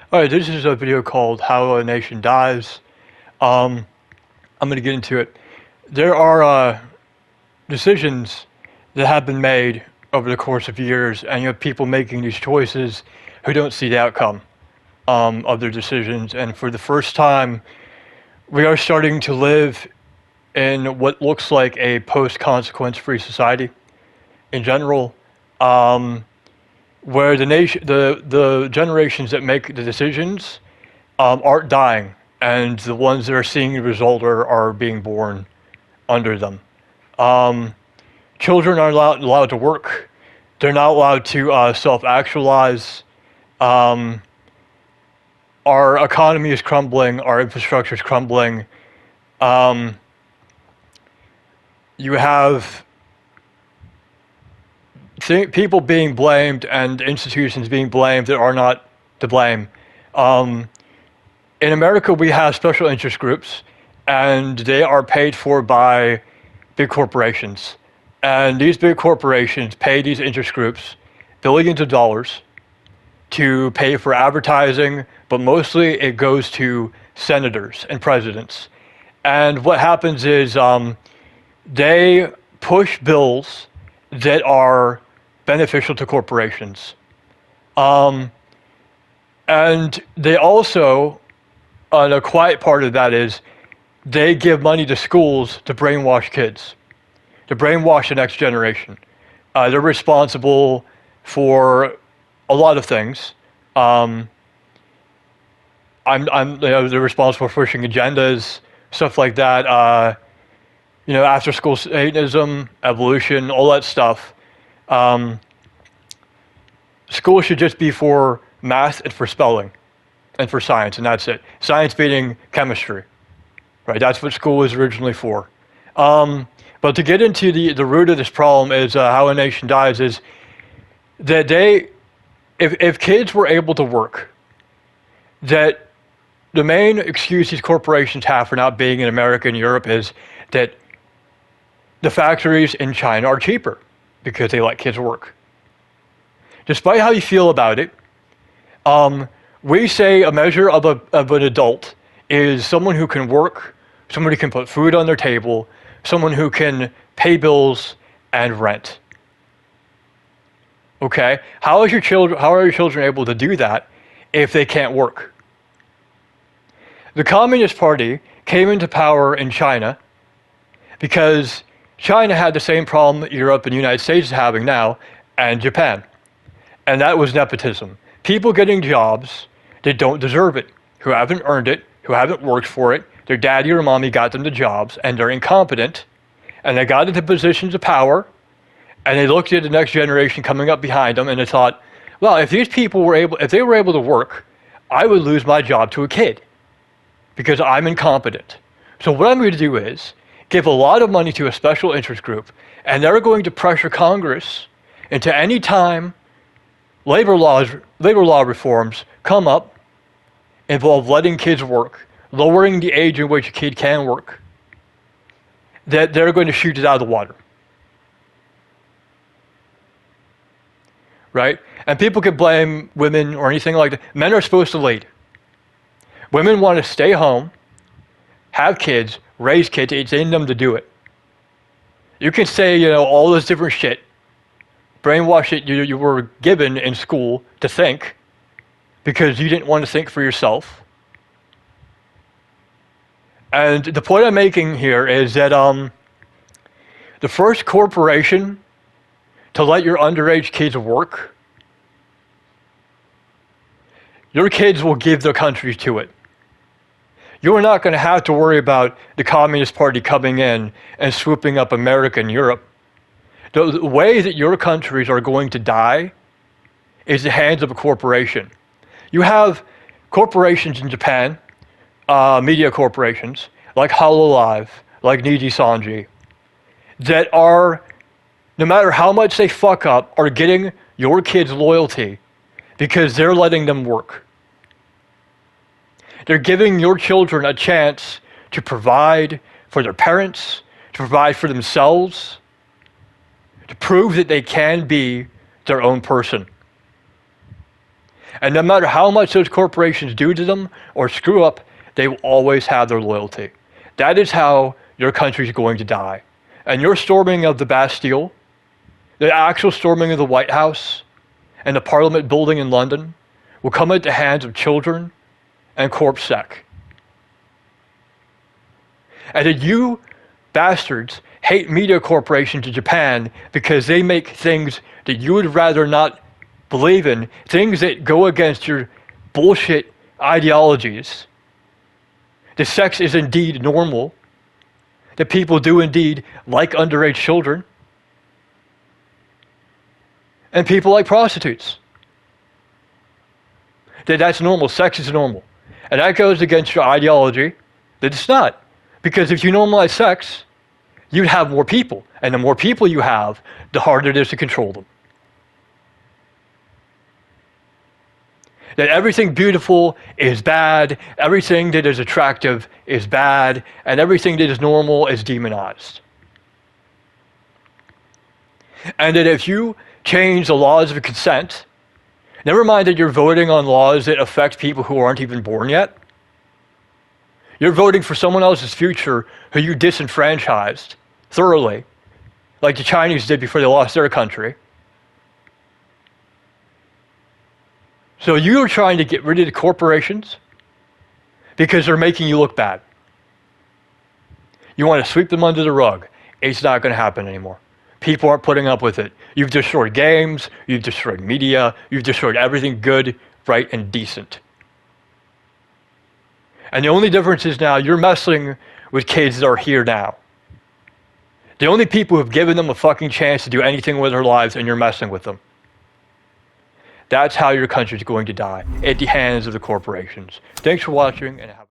All right, this is a video called How a Nation Dies. Um, I'm going to get into it. There are decisions that have been made over the course of years, and you have people making these choices who don't see the outcome of their decisions. And for the first time, we are starting to live in what looks like a post-consequence free society in general. Where the generations that make the decisions aren't dying, and the ones that are seeing the result are being born under them. Children are allowed to work. They're not allowed to self-actualize. Our economy is crumbling. Our infrastructure is crumbling. You have people being blamed and institutions being blamed that are not to blame. In America, we have special interest groups, and they are paid for by big corporations. And these big corporations pay these interest groups billions of dollars to pay for advertising, but mostly it goes to senators and presidents. And what happens is they push bills that are beneficial to corporations. And they also, a quiet part of that is, they give money to schools to brainwash kids, to brainwash the next generation. They're responsible for a lot of things. They're responsible for pushing agendas, stuff like that. After school Satanism, evolution, all that stuff. School should just be for math and for spelling and for science, and that's it. Science beating chemistry, right? That's what school was originally for. But to get into the root of this problem is how a nation dies is that if kids were able to work, that the main excuse these corporations have for not being in America and Europe is that the factories in China are cheaper because they let kids work. Despite how you feel about it, we say a measure of an adult is someone who can work, someone who can put food on their table, someone who can pay bills and rent. Okay? How are your children able to do that if they can't work? The Communist Party came into power in China because China had the same problem that Europe and the United States is having now, and Japan. And that was nepotism. People getting jobs that don't deserve it, who haven't earned it, who haven't worked for it. Their daddy or mommy got them the jobs, and they're incompetent, and they got into positions of power, and they looked at the next generation coming up behind them, and they thought, well, if these people were able to work, I would lose my job to a kid because I'm incompetent. So what I'm going to do is give a lot of money to a special interest group, and they're going to pressure Congress into any time labor law reforms come up involve letting kids work, lowering the age in which a kid can work, that they're going to shoot it out of the water. Right? And people can blame women or anything like that. Men are supposed to lead. Women want to stay home, have kids, raise kids. It's in them to do it. You can say, all this different shit, brainwash it you were given in school to think because you didn't want to think for yourself. And the point I'm making here is that the first corporation to let your underage kids work, your kids will give their country to it. You're not going to have to worry about the Communist Party coming in and swooping up America and Europe. The way that your countries are going to die is the hands of a corporation. You have corporations in Japan, media corporations, like HoloLive, like Niji Sanji, that are, no matter how much they fuck up, are getting your kids' loyalty because they're letting them work. They're giving your children a chance to provide for their parents, to provide for themselves, to prove that they can be their own person. And no matter how much those corporations do to them or screw up, they will always have their loyalty. That is how your country is going to die. And your storming of the Bastille, the actual storming of the White House, and the Parliament building in London will come at the hands of children and CorpSec. And that you bastards hate media corporations in Japan because they make things that you would rather not believe in, things that go against your bullshit ideologies. That sex is indeed normal, that people do indeed like underage children, and people like prostitutes. That's normal, sex is normal. And that goes against your ideology that it's not. Because if you normalize sex, you'd have more people. And the more people you have, the harder it is to control them. That everything beautiful is bad, everything that is attractive is bad, and everything that is normal is demonized. And that if you change the laws of consent, never mind that you're voting on laws that affect people who aren't even born yet, you're voting for someone else's future who you disenfranchised thoroughly, like the Chinese did before they lost their country. So you're trying to get rid of the corporations because they're making you look bad. You want to sweep them under the rug. It's not going to happen anymore. People aren't putting up with it. You've destroyed games, you've destroyed media, you've destroyed everything good, right, and decent. And the only difference is now you're messing with kids that are here now. The only people who've given them a fucking chance to do anything with their lives, and you're messing with them. That's how your country's going to die, at the hands of the corporations. Thanks for watching, and have